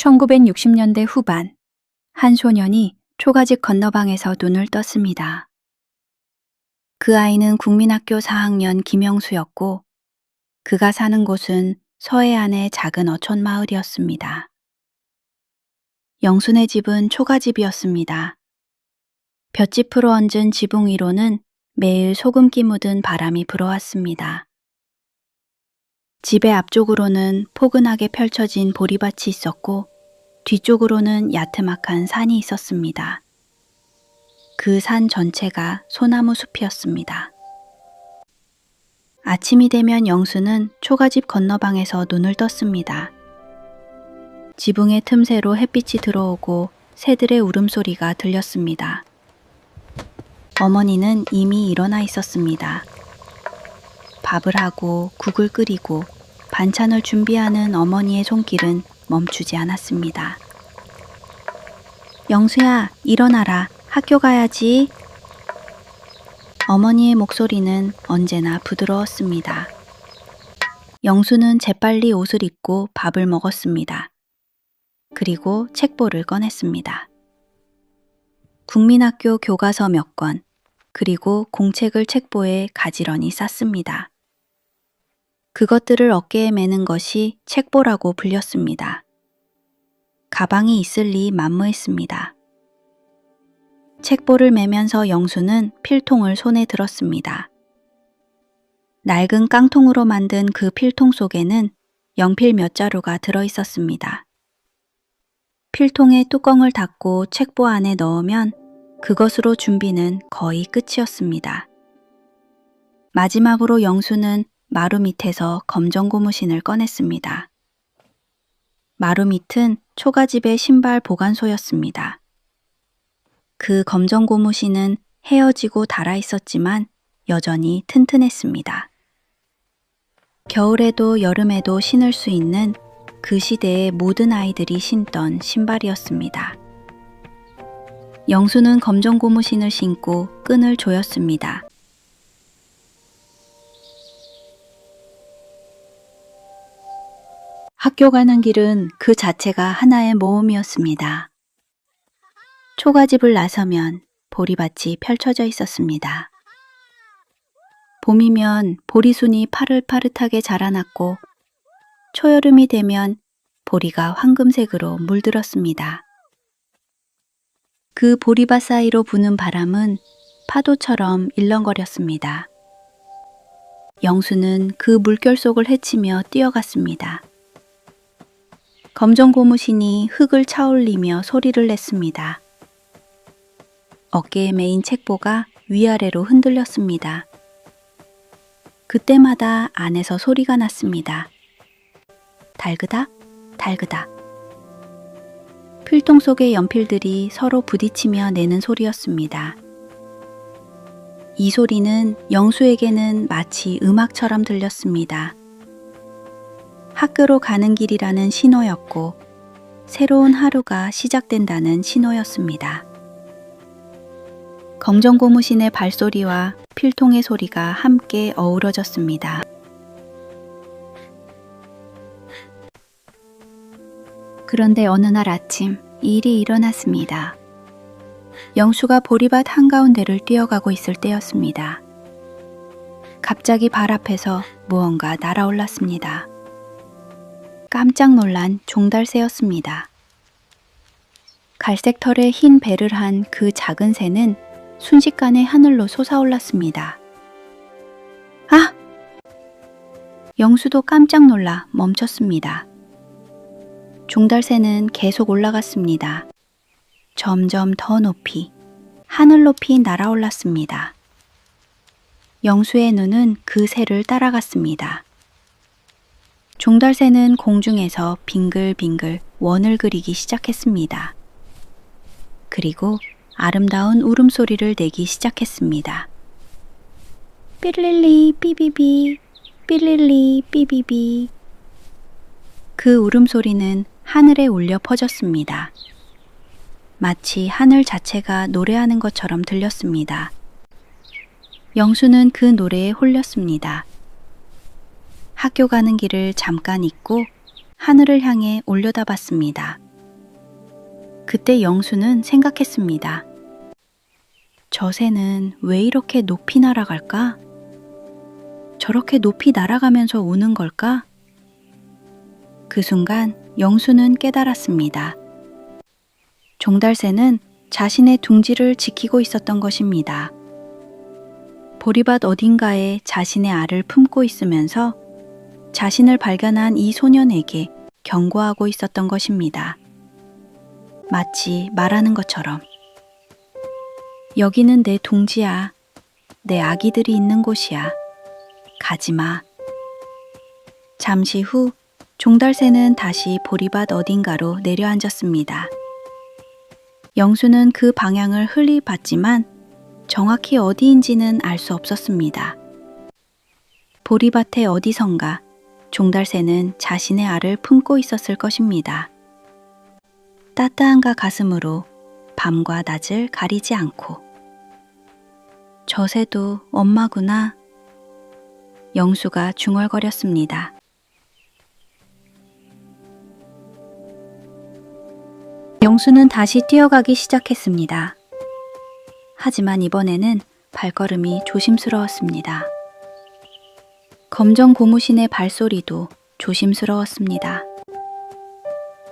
1960년대 후반, 한 소년이 초가집 건너방에서 눈을 떴습니다. 그 아이는 국민학교 4학년 김영수였고, 그가 사는 곳은 서해안의 작은 어촌 마을이었습니다. 영순의 집은 초가집이었습니다. 볏짚으로 얹은 지붕 위로는 매일 소금기 묻은 바람이 불어왔습니다. 집의 앞쪽으로는 포근하게 펼쳐진 보리밭이 있었고, 뒤쪽으로는 야트막한 산이 있었습니다. 그 산 전체가 소나무 숲이었습니다. 아침이 되면 영수는 초가집 건너방에서 눈을 떴습니다. 지붕의 틈새로 햇빛이 들어오고 새들의 울음소리가 들렸습니다. 어머니는 이미 일어나 있었습니다. 밥을 하고 국을 끓이고 반찬을 준비하는 어머니의 손길은 멈추지 않았습니다. 영수야, 일어나라. 학교 가야지. 어머니의 목소리는 언제나 부드러웠습니다. 영수는 재빨리 옷을 입고 밥을 먹었습니다. 그리고 책보를 꺼냈습니다. 국민학교 교과서 몇 권, 그리고 공책을 책보에 가지런히 쌌습니다. 그것들을 어깨에 매는 것이 책보라고 불렸습니다. 가방이 있을 리 만무했습니다. 책보를 매면서 영수는 필통을 손에 들었습니다. 낡은 깡통으로 만든 그 필통 속에는 연필 몇 자루가 들어있었습니다. 필통의 뚜껑을 닫고 책보 안에 넣으면 그것으로 준비는 거의 끝이었습니다. 마지막으로 영수는 마루 밑에서 검정 고무신을 꺼냈습니다. 마루 밑은 초가집의 신발 보관소였습니다. 그 검정 고무신은 헤어지고 닳아 있었지만 여전히 튼튼했습니다. 겨울에도 여름에도 신을 수 있는 그 시대의 모든 아이들이 신던 신발이었습니다. 영수는 검정 고무신을 신고 끈을 조였습니다. 학교 가는 길은 그 자체가 하나의 모험이었습니다. 초가집을 나서면 보리밭이 펼쳐져 있었습니다. 봄이면 보리순이 파릇파릇하게 자라났고, 초여름이 되면 보리가 황금색으로 물들었습니다. 그 보리밭 사이로 부는 바람은 파도처럼 일렁거렸습니다. 영수는 그 물결 속을 헤치며 뛰어갔습니다. 검정 고무신이 흙을 차올리며 소리를 냈습니다. 어깨에 메인 책보가 위아래로 흔들렸습니다. 그때마다 안에서 소리가 났습니다. 달그닥, 달그닥. 필통 속의 연필들이 서로 부딪히며 내는 소리였습니다. 이 소리는 영수에게는 마치 음악처럼 들렸습니다. 학교로 가는 길이라는 신호였고, 새로운 하루가 시작된다는 신호였습니다. 검정 고무신의 발소리와 필통의 소리가 함께 어우러졌습니다. 그런데 어느 날 아침 일이 일어났습니다. 영수가 보리밭 한가운데를 뛰어가고 있을 때였습니다. 갑자기 발 앞에서 무언가 날아올랐습니다. 깜짝 놀란 종달새였습니다. 갈색 털에 흰 배를 한 그 작은 새는 순식간에 하늘로 솟아올랐습니다. 아! 영수도 깜짝 놀라 멈췄습니다. 종달새는 계속 올라갔습니다. 점점 더 높이, 하늘 높이 날아올랐습니다. 영수의 눈은 그 새를 따라갔습니다. 종달새는 공중에서 빙글빙글 원을 그리기 시작했습니다. 그리고 아름다운 울음소리를 내기 시작했습니다. 삐릴리 삐비비, 삐릴리 삐비비. 그 울음소리는 하늘에 울려 퍼졌습니다. 마치 하늘 자체가 노래하는 것처럼 들렸습니다. 영수는 그 노래에 홀렸습니다. 학교 가는 길을 잠깐 잊고 하늘을 향해 올려다봤습니다. 그때 영수는 생각했습니다. 저 새는 왜 이렇게 높이 날아갈까? 저렇게 높이 날아가면서 우는 걸까? 그 순간 영수는 깨달았습니다. 종달새는 자신의 둥지를 지키고 있었던 것입니다. 보리밭 어딘가에 자신의 알을 품고 있으면서 자신을 발견한 이 소년에게 경고하고 있었던 것입니다. 마치 말하는 것처럼. 여기는 내 둥지야. 내 아기들이 있는 곳이야. 가지 마. 잠시 후 종달새는 다시 보리밭 어딘가로 내려앉았습니다. 영수는 그 방향을 흘리 봤지만 정확히 어디인지는 알 수 없었습니다. 보리밭의 어디선가 종달새는 자신의 알을 품고 있었을 것입니다. 따뜻함과 가슴으로 밤과 낮을 가리지 않고. 저 새도 엄마구나. 영수가 중얼거렸습니다. 영수는 다시 뛰어가기 시작했습니다. 하지만 이번에는 발걸음이 조심스러웠습니다. 검정 고무신의 발소리도 조심스러웠습니다.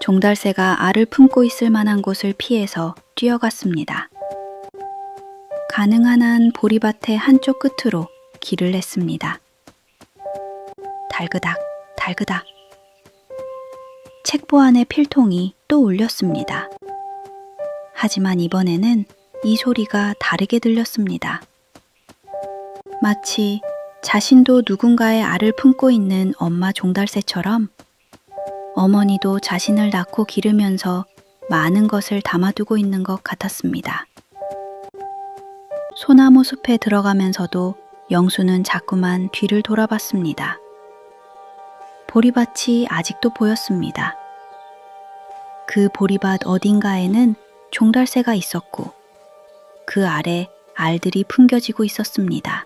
종달새가 알을 품고 있을 만한 곳을 피해서 뛰어갔습니다. 가능한 한 보리밭의 한쪽 끝으로 길을 냈습니다. 달그닥, 달그닥. 책보 안의 필통이 또 울렸습니다. 하지만 이번에는 이 소리가 다르게 들렸습니다. 마치 자신도 누군가의 알을 품고 있는 엄마 종달새처럼 어머니도 자신을 낳고 기르면서 많은 것을 담아두고 있는 것 같았습니다. 소나무 숲에 들어가면서도 영수는 자꾸만 뒤를 돌아봤습니다. 보리밭이 아직도 보였습니다. 그 보리밭 어딘가에는 종달새가 있었고 그 아래 알들이 풍겨지고 있었습니다.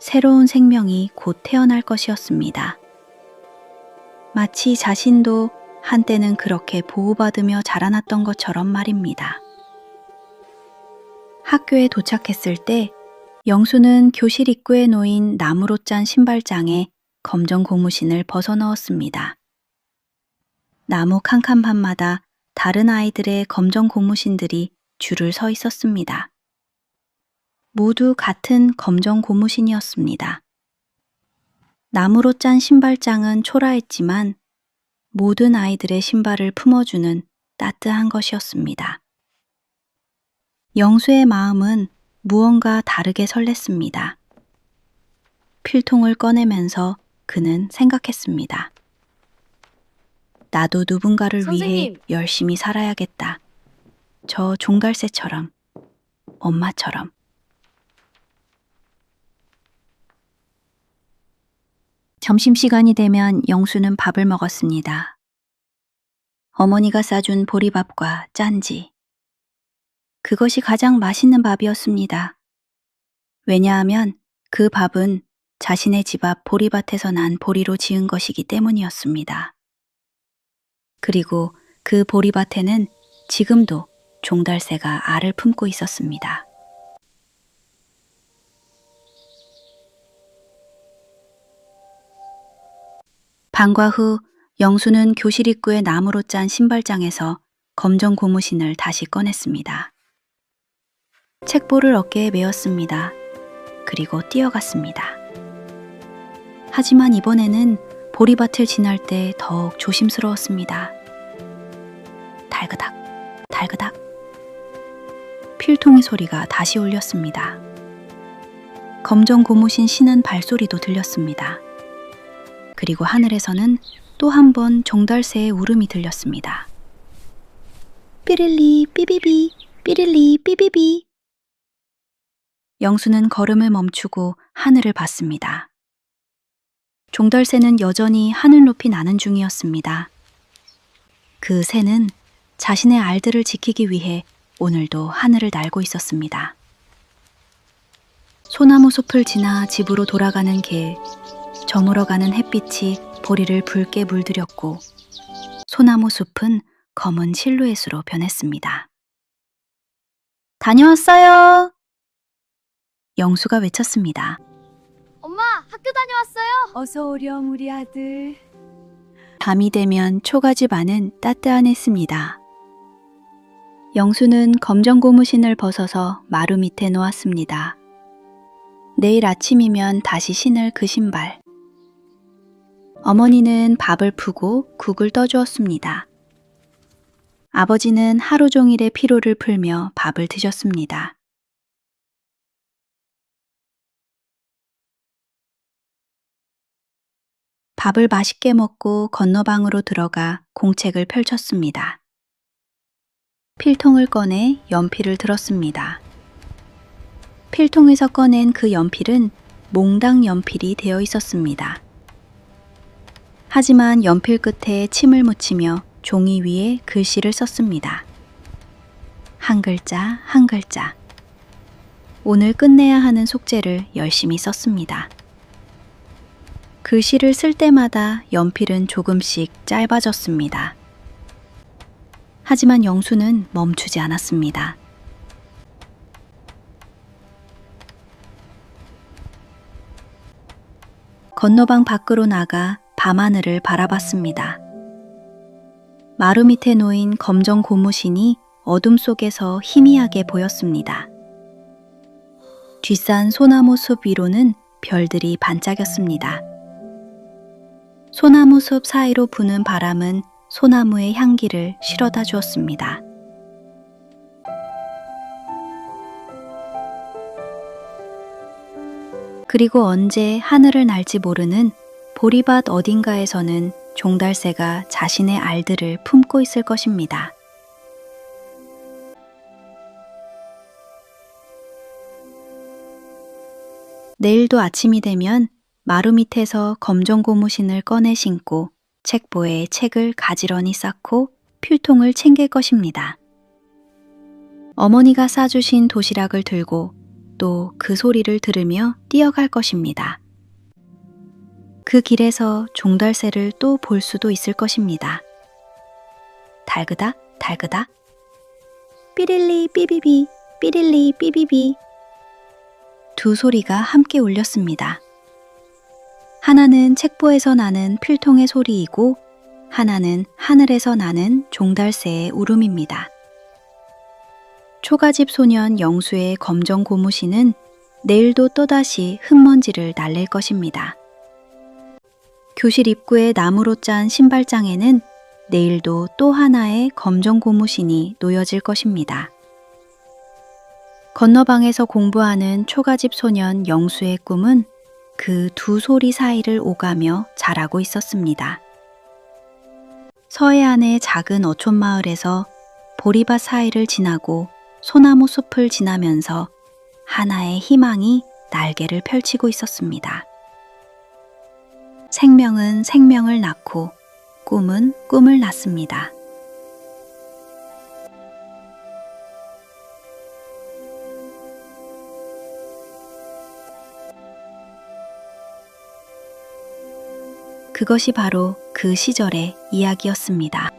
새로운 생명이 곧 태어날 것이었습니다. 마치 자신도 한때는 그렇게 보호받으며 자라났던 것처럼 말입니다. 학교에 도착했을 때 영수는 교실 입구에 놓인 나무로 짠 신발장에 검정 고무신을 벗어넣었습니다. 나무 칸칸판마다 다른 아이들의 검정 고무신들이 줄을 서 있었습니다. 모두 같은 검정 고무신이었습니다. 나무로 짠 신발장은 초라했지만 모든 아이들의 신발을 품어주는 따뜻한 것이었습니다. 영수의 마음은 무언가 다르게 설렜습니다. 필통을 꺼내면서 그는 생각했습니다. 나도 누군가를 위해 열심히 살아야겠다. 저 종달새처럼, 엄마처럼. 점심시간이 되면 영수는 밥을 먹었습니다. 어머니가 싸준 보리밥과 짠지. 그것이 가장 맛있는 밥이었습니다. 왜냐하면 그 밥은 자신의 집 앞 보리밭에서 난 보리로 지은 것이기 때문이었습니다. 그리고 그 보리밭에는 지금도 종달새가 알을 품고 있었습니다. 방과 후 영수는 교실 입구의 나무로 짠 신발장에서 검정 고무신을 다시 꺼냈습니다. 책보를 어깨에 메었습니다. 그리고 뛰어갔습니다. 하지만 이번에는 보리밭을 지날 때 더욱 조심스러웠습니다. 달그닥, 달그닥. 필통의 소리가 다시 울렸습니다. 검정 고무신 신은 발소리도 들렸습니다. 그리고 하늘에서는 또 한 번 종달새의 울음이 들렸습니다. 삐릴리 삐비비, 삐릴리 삐비비. 영수는 걸음을 멈추고 하늘을 봤습니다. 종달새는 여전히 하늘 높이 나는 중이었습니다. 그 새는 자신의 알들을 지키기 위해 오늘도 하늘을 날고 있었습니다. 소나무 숲을 지나 집으로 돌아가는 길, 저물어가는 햇빛이 보리를 붉게 물들였고 소나무 숲은 검은 실루엣으로 변했습니다. 다녀왔어요! 영수가 외쳤습니다. 엄마, 학교 다녀왔어요. 어서 오렴 우리 아들. 밤이 되면 초가집 안은 따뜻하했습니다. 영수는 검정 고무신을 벗어서 마루 밑에 놓았습니다. 내일 아침이면 다시 신을 그 신발. 어머니는 밥을 푸고 국을 떠주었습니다. 아버지는 하루 종일의 피로를 풀며 밥을 드셨습니다. 밥을 맛있게 먹고 건너방으로 들어가 공책을 펼쳤습니다. 필통을 꺼내 연필을 들었습니다. 필통에서 꺼낸 그 연필은 몽당 연필이 되어 있었습니다. 하지만 연필 끝에 침을 묻히며 종이 위에 글씨를 썼습니다. 한 글자 한 글자. 오늘 끝내야 하는 숙제를 열심히 썼습니다. 글씨를 쓸 때마다 연필은 조금씩 짧아졌습니다. 하지만 영수는 멈추지 않았습니다. 건너방 밖으로 나가 밤하늘을 바라봤습니다. 마루 밑에 놓인 검정 고무신이 어둠 속에서 희미하게 보였습니다. 뒷산 소나무 숲 위로는 별들이 반짝였습니다. 소나무 숲 사이로 부는 바람은 소나무의 향기를 실어다 주었습니다. 그리고 언제 하늘을 날지 모르는 보리밭 어딘가에서는 종달새가 자신의 알들을 품고 있을 것입니다. 내일도 아침이 되면 마루 밑에서 검정 고무신을 꺼내 신고 책보에 책을 가지런히 쌓고 필통을 챙길 것입니다. 어머니가 싸주신 도시락을 들고 또 그 소리를 들으며 뛰어갈 것입니다. 그 길에서 종달새를 또 볼 수도 있을 것입니다. 달그닥 달그닥 삐릴리 삐비비 삐릴리 삐비비 두 소리가 함께 울렸습니다. 하나는 책보에서 나는 필통의 소리이고 하나는 하늘에서 나는 종달새의 울음입니다. 초가집 소년 영수의 검정 고무신은 내일도 또다시 흙먼지를 날릴 것입니다. 교실 입구의 나무로 짠 신발장에는 내일도 또 하나의 검정 고무신이 놓여질 것입니다. 건너방에서 공부하는 초가집 소년 영수의 꿈은 그 두 소리 사이를 오가며 자라고 있었습니다. 서해안의 작은 어촌 마을에서 보리밭 사이를 지나고 소나무 숲을 지나면서 하나의 희망이 날개를 펼치고 있었습니다. 생명은 생명을 낳고 꿈은 꿈을 낳습니다. 그것이 바로 그 시절의 이야기였습니다.